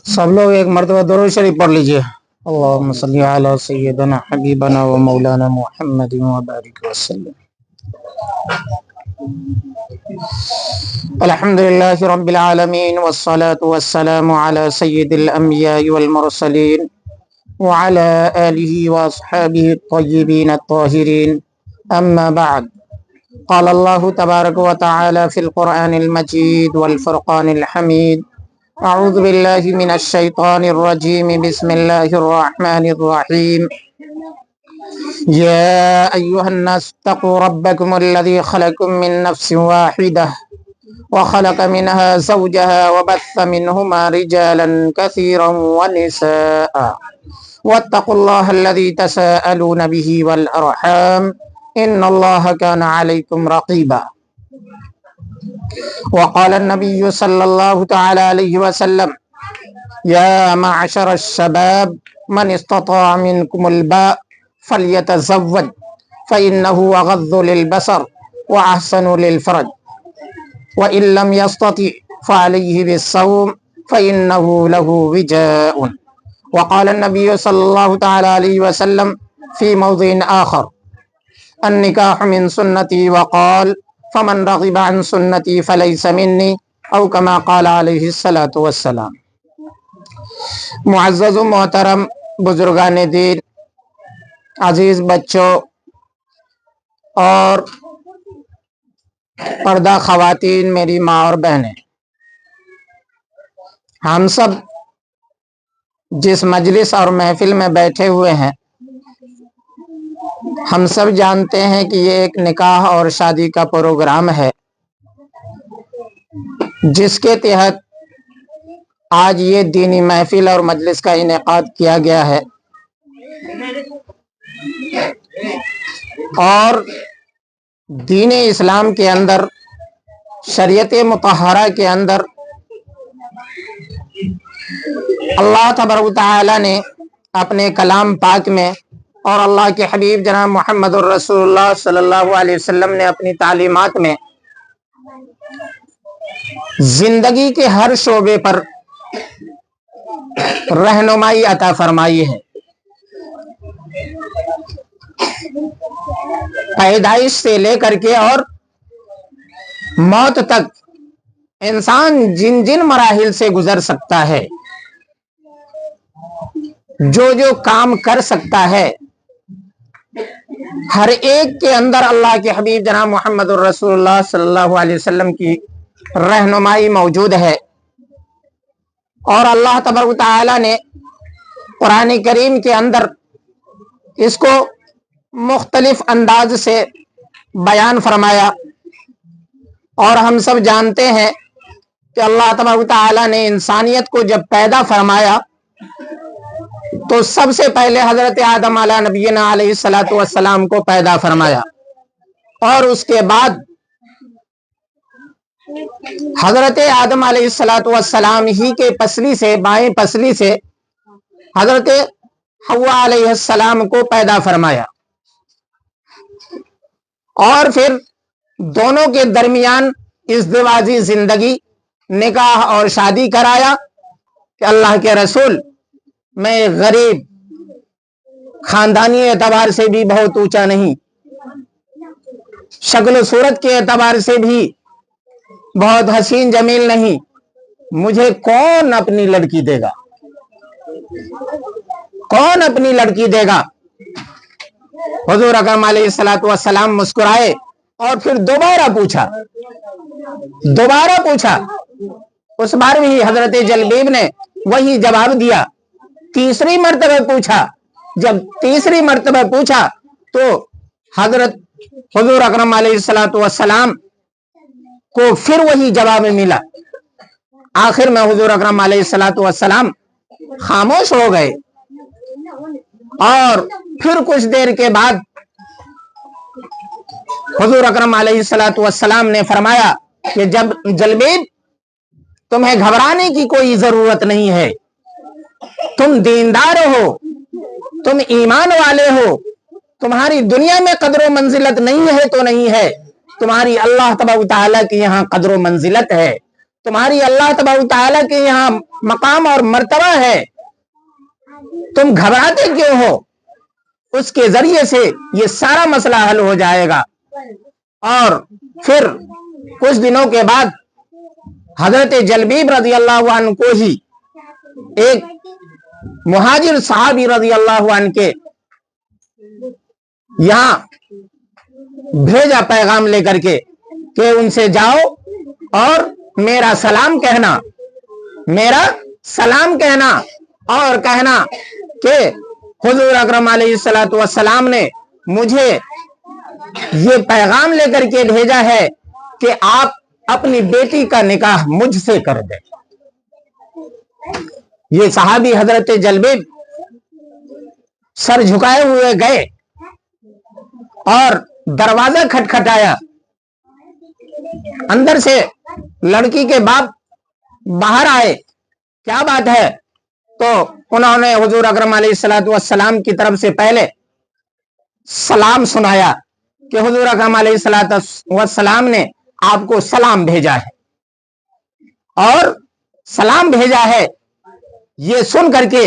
सब लोग एक मर्तबा दुरूद शरीफ पढ़ लीजिए। अल्लाहुम्मा सल्ली अला सय्यिदना हबीबना व मौलाना मुहम्मद व बारिक वसल्लम। अल्हम्दुलिल्लाहि रब्बिल आलमीन वस्सलातु वस्सलामु अला सय्यिदिल अंबिया वल मुरसलीन व अला आलिहि व अस्हाबिहि अत-तय्यिबीन अत-ताहिरीन। अम्मा बअद। क़ाल अल्लाहु तबारक व तआला फ़िल क़ुरआनिल मजीद वल फ़ुरक़ानिल हमीद। अऊज़ु बिल्लाहि मिनश शैतानिर रजीम। बिस्मिल्लाहिर रहमानिर रहीम। या अय्युहन्नास तक़ू रब्बकुमुल्लज़ी ख़लक़कुम मिन नफ़्सिन वाहिदह व ख़लक़ मिनहा ज़ौजहा व बस्स मिनहुमा रिजालन कसीरन व निसाअ वत्तक़ुल्लाहल्लज़ी तसाअलून बिही वल अर्हाम इन्नल्लाहा काना अलैकुम रक़ीबा। वक़ाल नबी सल्लल्लाहु तआला अलैहि वसल्लम या मअशर अश-शबाब मन इस्तताअ मिनकुमुल बाअ फल्यतज़व्वज फ़इन्नहु अग़ज़्ज़ु लिल-बसर व अहसनु लिल-फ़रज व इन लम यस्तति फ़अलैहि बिस्सौम फ़इन्नहु लहु विजाअुन। वक़ाल नबी सल्लल्लाहु तआला अलैहि वसल्लम फ़ी मौज़िइन आख़र अन्निकाहु मिन सुन्नती वक़ाल फमन रग़िबा अन सुन्नती फ़लैसा मिन्नी औ कमा क़ाल अलैहि सलातु वस्सलाम। मुअज़्ज़ज़ व मोहतरम बुजुर्गान दीन, अजीज बच्चों और पर्दा ख़वातीन, मेरी माँ और बहनें, हम सब जिस मजलिस और महफिल में बैठे हुए हैं, हम सब जानते हैं कि ये एक निकाह और शादी का प्रोग्राम है, जिसके तहत आज ये दीनी महफिल और मजलिस का इनेकाद किया गया है। और दीन इस्लाम के अंदर, शरीयत मुतहरा के अंदर अल्लाह तबारक व तआला ने अपने कलाम पाक में और अल्लाह के हबीब जनाब मुहम्मदुर रसूलुल्लाह सल्लल्लाहु अलैहि वसल्लम ने अपनी तालीमात में जिंदगी के हर शोबे पर रहनुमाई अता फरमाई है। पैदाइश से लेकर के और मौत तक इंसान जिन जिन मराहिल से गुजर सकता है, जो जो काम कर सकता है, हर एक के अंदर अल्लाह के हबीब जनाब मुहम्मदुर रसूलुल्लाह सल्लल्लाहु अलैहि वसल्लम की रहनुमाई मौजूद है। और अल्लाह तबारक व तआला ने कुरान करीम के अंदर इसको मुख्तलिफ अंदाज से बयान फरमाया। और हम सब जानते हैं कि अल्लाह तबारक व तआला ने इंसानियत को जब पैदा फरमाया तो सबसे पहले हजरत आदम अला नबीना अलैहि सलातु वस्सलाम को पैदा फरमाया, और उसके बाद हजरत आदम अलैहि सलातु वस्सलाम ही के पसली से, बाएं पसली से हजरत हव्वा अलैहि सलाम को पैदा फरमाया। और फिर दोनों के दरमियान इज़्दिवाजी जिंदगी, निकाह और शादी कराया कि अल्लाह के रसूल, मैं गरीब, खानदानी एतबार से भी बहुत ऊंचा नहीं, शक्ल सूरत के एतबार से भी बहुत हसीन जमील नहीं, मुझे कौन अपनी लड़की देगा, कौन अपनी लड़की देगा। हुजूर अकरम अलैहिस्सलातु वस्सलाम मुस्कुराए और फिर दोबारा पूछा। उस बार भी हजरत जलबीब ने वही जवाब दिया। तीसरी मर्तबा पूछा। जब तीसरी मर्तबा पूछा तो हजरत हुजूर अकरम अलैहिस्सलातु वस्सलाम को फिर वही जवाब मिला। आखिर में हुजूर अकरम अलैहिस्सलातु वस्सलाम खामोश हो गए। और फिर कुछ देर के बाद हुजूर अकरम अलैहिस्सलातु वस्सलाम ने फरमाया कि जब जलबीब, तुम्हें घबराने की कोई जरूरत नहीं है, तुम दीनदार हो, तुम ईमान वाले हो, तुम्हारी दुनिया में कदर मंजिलत नहीं है तो नहीं है, तुम्हारी अल्लाह तबारक व तआला की यहाँ कदर मंजिलत है। तुम्हारी अल्लाह तबारक तआला के यहाँ मकाम और मर्तबा है, तुम घबराते क्यों हो? उसके जरिए से ये सारा मसला हल हो जाएगा। और फिर कुछ दिनों के बाद हजरत जलबीब रजी अल्लाह अन्हु को ही एक मुहाजिर साहबी रजी अल्लाह अन्हु के यहाँ भेजा पैगाम लेकर के कि उनसे जाओ और मेरा सलाम कहना, मेरा सलाम कहना और कहना कि हुजूर अकरम अलैहिस्सलातु वस्सलाम ने मुझे ये पैगाम लेकर के भेजा है कि आप अपनी बेटी का निकाह मुझसे कर दें। ये सहाबी हजरत जलबीब सर झुकाए हुए गए और दरवाजा खटखटाया। अंदर से लड़की के बाप बाहर आए, क्या बात है? तो उन्होंने हुजूर अकरम अलैहिस्सलातु वस्सलाम की तरफ से पहले सलाम सुनाया कि हुजूर अकरम अलैहिस्सलातु वस्सलाम ने आपको सलाम भेजा है और सलाम भेजा है। ये सुन करके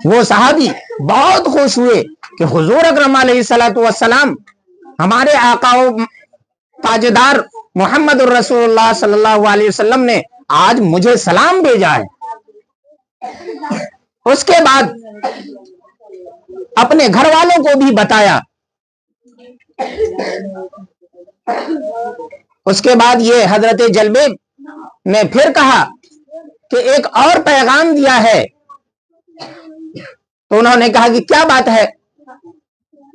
वो सहाबी बहुत खुश हुए कि हुजूर अकरम अलैहिस्सलातु वस्सलाम हमारे आका ताजदार मोहम्मद रसूलुल्लाह सल्लल्लाहु अलैहि वसल्लम ने आज मुझे सलाम भेजा है। उसके बाद अपने घर वालों को भी बताया। उसके बाद ये हजरत जलबीब ने फिर कहा कि एक और पैगाम दिया है। तो उन्होंने कहा कि क्या बात है?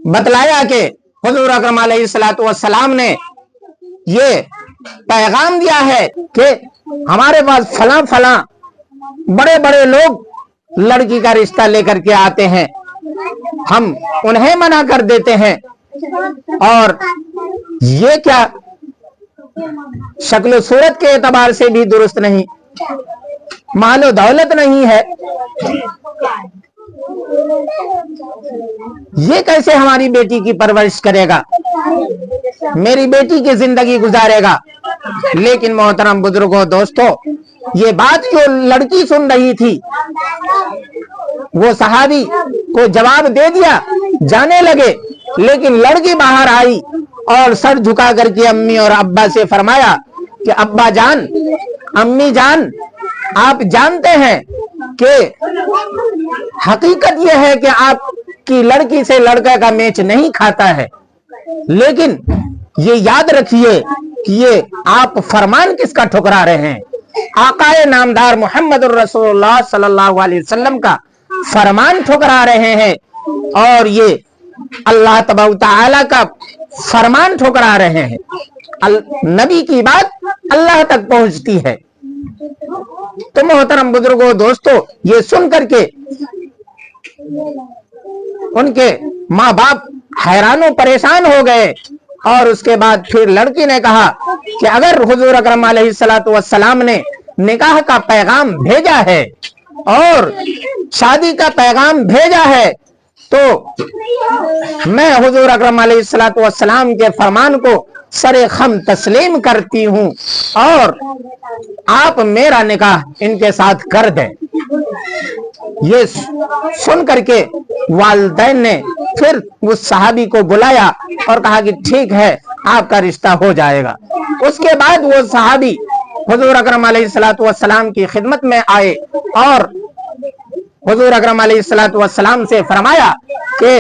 बतलाया कि हुजूर अकरम अलैहिस्सलातु वस्सलाम ने ये पैगाम दिया है कि हमारे पास फला फला बड़े बड़े लोग लड़की का रिश्ता लेकर के आते हैं, हम उन्हें मना कर देते हैं। और ये क्या शक्ल सूरत के एतबार से भी दुरुस्त नहीं, मालो दौलत नहीं है, ये कैसे हमारी बेटी की परवरिश करेगा, मेरी बेटी की जिंदगी गुजारेगा। लेकिन मोहतरम बुजुर्गों, दोस्तों, ये बात जो लड़की सुन रही थी वो सहाबी को जवाब दे दिया, जाने लगे। लेकिन लड़की बाहर आई और सर झुका करके अम्मी और अब्बा से फरमाया कि अब्बा जान, अम्मी जान, आप जानते हैं कि हकीकत यह है कि आपकी लड़की से लड़का का मैच नहीं खाता है, लेकिन ये याद रखिए कि ये आप फरमान किसका ठुकरा रहे हैं? आकाए नामदार मोहम्मद रसूलुल्लाह सल्लल्लाहु अलैहि वसल्लम का फरमान ठुकरा रहे हैं और ये अल्लाह तबारक तआला का फरमान ठुकरा रहे हैं। नबी की बात अल्लाह तक पहुंचती है। तो मोहतरम बुजुर्गों, दोस्तों, ये सुन करके उनके माँ बाप हैरानो परेशान हो गए। और उसके बाद फिर लड़की ने कहा कि अगर हुजूर अकरम अलैहिस्सलातु वस्सलाम ने निकाह का पैगाम भेजा है और शादी का पैगाम भेजा है तो मैं हुजूर अकरम अलैहिस्सलातु वस्सलाम के फरमान को सरे खम तस्लीम करती हूँ और आप मेरा निकाह इनके साथ कर दें। ये सुन करके वालिदैन ने फिर उस सहाबी को बुलाया और कहा कि ठीक है, आपका रिश्ता हो जाएगा। उसके बाद वो सहाबी हुजूर अकरम अलैहिस्सलातु वस्सलाम की खिदमत में आए और हुजूर अकरम अलैहिस्सलातु वस्सलाम से फरमाया कि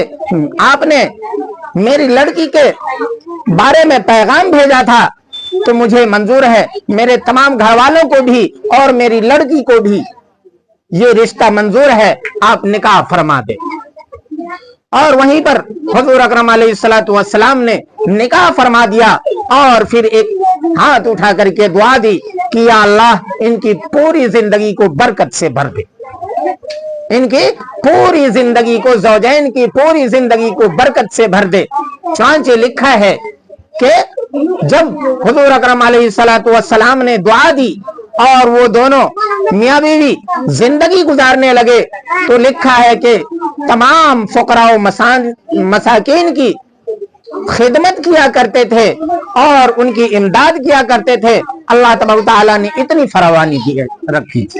आपने मेरी लड़की के बारे में पैगाम भेजा था तो मुझे मंजूर है, मेरे तमाम घर वालों को भी और मेरी लड़की को भी ये रिश्ता मंजूर है, आप निकाह फरमा दे। और वहीं पर हुजूर अकरम अलैहिस्सलातु वस्सलाम ने निकाह फरमा दिया और फिर एक हाथ उठा करके दुआ दी कि या अल्लाह, इनकी पूरी जिंदगी को बरकत से भर दे, इनकी पूरी जिंदगी को, ज़ौजैन की पूरी जिंदगी को बरकत से भर दे। चुनांचे लिखा है कि जब हुजूर अकरम अलैहिस्सलातु वस्सलाम ने दुआ दी और वो दोनों मियां बीवी जिंदगी गुजारने लगे तो लिखा है कि तमाम फुकरा मसाकिन की खिदमत किया करते थे और उनकी इमदाद किया करते थे, अल्लाह तबारक तआला ने इतनी फरावानी की रखी थी।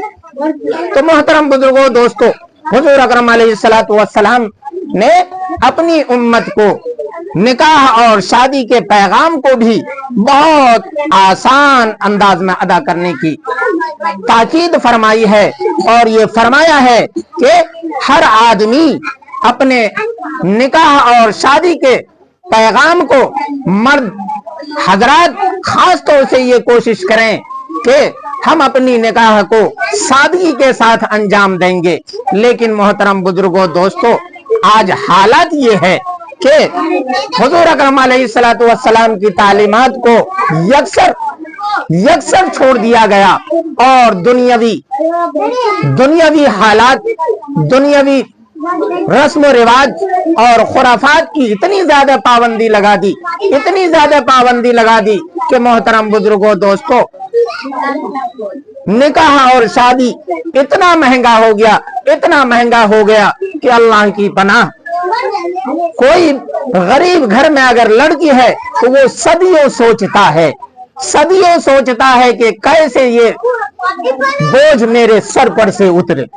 तो मोहतरम बुजुर्गों, दोस्तों, हुजूर अकरम अलैहिस्सलातु वस्सलाम ने अपनी उम्मत को निकाह और शादी के पैगाम को भी बहुत आसान अंदाज में अदा करने की ताकीद फरमाई है और ये फरमाया है कि हर आदमी अपने निकाह और शादी के पैगाम को, मर्द हजरात खास तौर से ये कोशिश करें कि हम अपनी निकाह को सादगी के साथ अंजाम देंगे। लेकिन मोहतरम बुजुर्गों, दोस्तों, आज हालात ये है कि हुजूर अकरम अलैहिस्सलातु वस्सलाम की तालीमात को यकसर छोड़ दिया गया और दुनियावी हालात, दुनियावी रस्म व रिवाज और खुराफात की इतनी ज्यादा पाबंदी लगा दी कि मोहतरम बुजुर्गों, दोस्तों, निकाह और शादी इतना महंगा हो गया कि अल्लाह की पनाह, कोई गरीब घर में अगर लड़की है तो वो सदियों सोचता है कि कैसे ये बोझ मेरे सर पर से उतरे।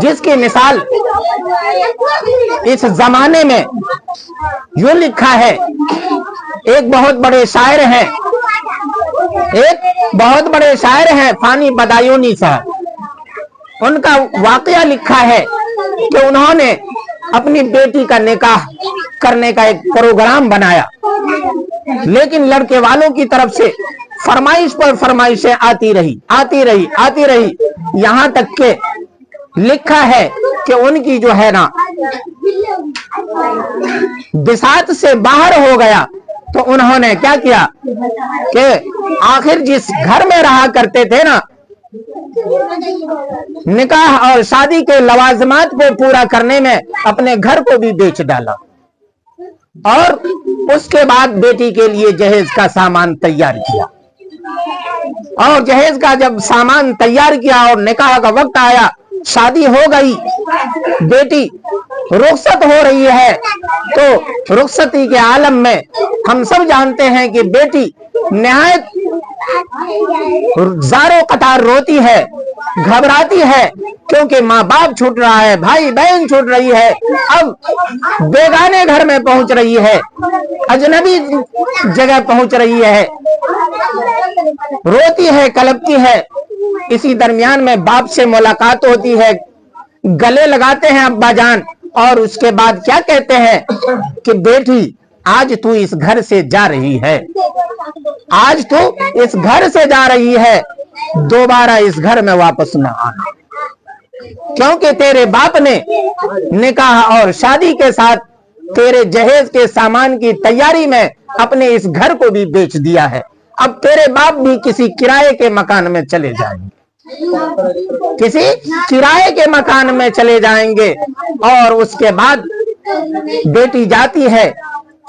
जिसकी मिसाल इस जमाने में यूं लिखा है, एक बहुत बड़े शायर हैं फानी बदायूनी साहब। उनका वाकया लिखा है कि उन्होंने अपनी बेटी का निकाह करने का एक प्रोग्राम बनाया, लेकिन लड़के वालों की तरफ से फरमाइश पर फरमाइशें आती रही, यहां तक के लिखा है कि उनकी जो है ना बिसात से बाहर हो गया। तो उन्होंने क्या किया कि आखिर जिस घर में रहा करते थे ना, निकाह और शादी के लवाजमात को पूरा करने में अपने घर को भी बेच डाला और उसके बाद बेटी के लिए जहेज का सामान तैयार किया। और जहेज का जब सामान तैयार किया और निकाह का वक्त आया, शादी हो गई, बेटी रुखसत हो रही है, तो रुखसती के आलम में हम सब जानते हैं कि बेटी निहायत ज़ारो कतार रोती है, घबराती है, क्योंकि माँ बाप छूट रहा है, भाई बहन छूट रही है, अब बेगाने घर में पहुंच रही है, अजनबी जगह पहुंच रही है, रोती है, कलपती है। इसी दरमियान में बाप से मुलाकात होती है, गले लगाते हैं अब्बा जान, और उसके बाद क्या कहते हैं कि बेटी आज तू इस घर से जा रही है, दोबारा इस घर में वापस न आना, क्योंकि तेरे बाप ने निकाह और शादी के साथ तेरे जहेज के सामान की तैयारी में अपने इस घर को भी बेच दिया है। अब तेरे बाप भी किसी किराए के मकान में चले जाएंगे, और उसके बाद बेटी जाती है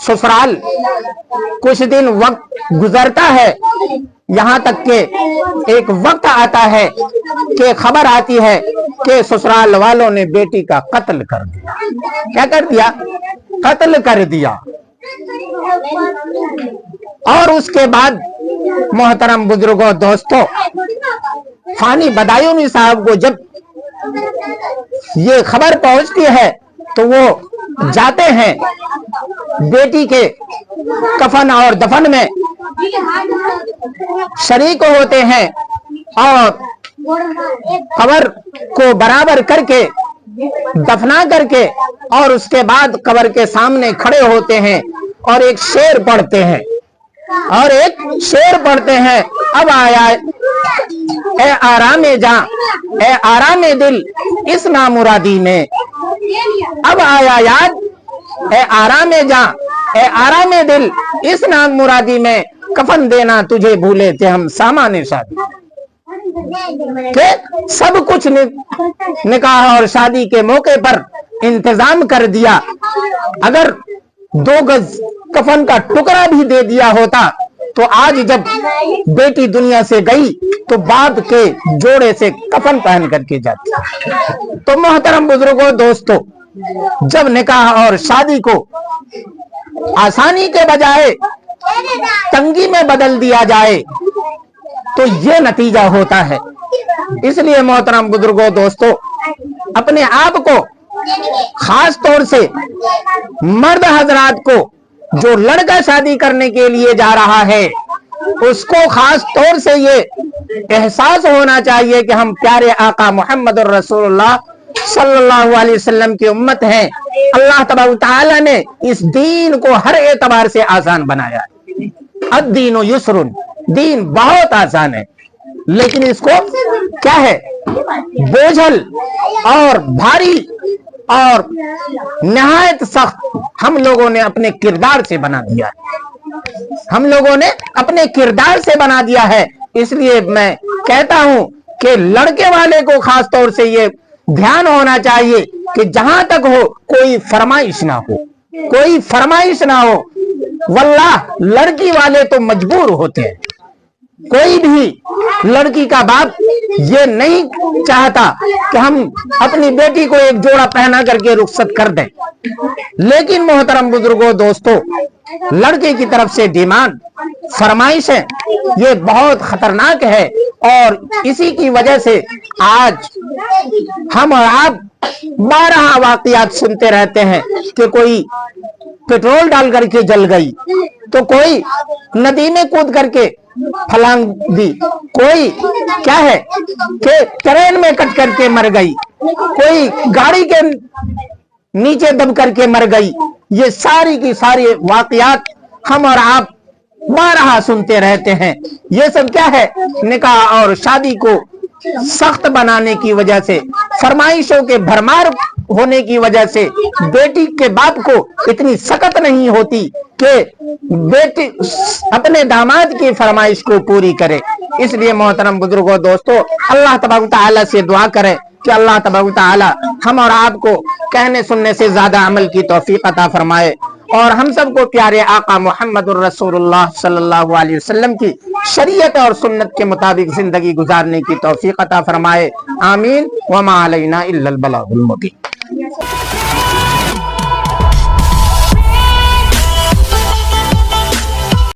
ससुराल। कुछ दिन वक्त गुजरता है, यहाँ तक के एक वक्त आता है कि खबर आती है कि ससुराल वालों ने बेटी का कत्ल कर दिया। क्या कर दिया? कत्ल कर दिया। और उसके बाद मोहतरम बुजुर्गों, दोस्तों, फानी बदायूनी साहब को जब ये खबर पहुंचती है तो वो जाते हैं, बेटी के कफन और दफन में शरीक होते हैं और कब्र को बराबर करके, दफना करके, और उसके बाद कब्र के सामने खड़े होते हैं और एक शेर पढ़ते हैं, अब आया ए आरामे जा, ए आरामे दिल इस नामुरादी में, अब आया याद ए आरामे जा, ए आरामे दिल इस नामुरादी में, कफन देना तुझे भूले थे हम सामाने शादी। के सब कुछ निकाह और शादी के मौके पर इंतजाम कर दिया। अगर 2 गज कफन का टुकड़ा भी दे दिया होता तो आज जब बेटी दुनिया से गई तो बाप के जोड़े से कफन पहन करके जाती। तो मोहतरम बुजुर्गों, दोस्तों, जब निकाह और शादी को آسانی کے بجائے تنگی میں بدل دیا جائے تو یہ نتیجہ ہوتا ہے۔ اس لیے محترم بزرگوں دوستو، اپنے آپ کو خاص طور سے مرد حضرات کو جو لڑکا شادی کرنے کے لیے جا رہا ہے اس کو خاص طور سے یہ احساس ہونا چاہیے کہ ہم پیارے آقا محمد الرسول اللہ صلی اللہ علیہ وسلم کی امت ہیں۔ اللہ تبارک تعالیٰ نے اس دین کو ہر اعتبار سے آسان بنایا ہے۔ الدین یسر، دین بہت آسان ہے، لیکن اس کو کیا ہے، بوجھل اور بھاری اور نہایت سخت ہم لوگوں نے اپنے کردار سے بنا دیا ہے، ہم لوگوں نے اپنے کردار سے بنا دیا ہے۔ اس لیے میں کہتا ہوں کہ لڑکے والے کو خاص طور سے یہ دھیان ہونا چاہیے کہ جہاں تک ہو کوئی فرمائش نہ ہو، کوئی فرمائش نہ ہو۔ واللہ لڑکی والے تو مجبور ہوتے ہیں، کوئی بھی لڑکی کا باپ یہ نہیں چاہتا کہ ہم اپنی بیٹی کو ایک جوڑا پہنا کر کے رخصت کر دیں، لیکن محترم بزرگوں دوستو، لڑکے کی طرف سے ڈیمانڈ، فرمائش ہے، یہ بہت خطرناک ہے، اور اسی کی وجہ سے آج ہم اور آپ بارہا واقعات سنتے رہتے ہیں کہ کوئی پیٹرول ڈال کر کے جل گئی، تو کوئی ندی میں کود کر کے پھلانگ دی، کوئی کیا ہے کہ ٹرین میں کٹ کر کے مر گئی، کوئی گاڑی کے نیچے دب کر کے مر گئی۔ یہ ساری کی ساری واقعات ہم اور آپ بارہا سنتے رہتے ہیں۔ یہ سب کیا ہے، نکاح اور شادی کو سخت بنانے کی وجہ سے، فرمائشوں کے بھرمار ہونے کی وجہ سے بیٹی کے باپ کو اتنی سخت نہیں ہوتی کہ بیٹی اپنے داماد کی فرمائش کو پوری کرے۔ اس لیے محترم بزرگوں دوستو، اللہ تبارک تعالیٰ سے دعا کریں کہ اللہ تبارک تعالیٰ ہم اور آپ کو کہنے سننے سے زیادہ عمل کی توفیق عطا فرمائے، اور ہم سب کو پیارے آقا محمد الرسول اللہ صلی اللہ علیہ وسلم کی شریعت اور سنت کے مطابق زندگی گزارنے کی توفیق عطا فرمائے۔ آمین۔ وما علینا الا البلاغ المبین۔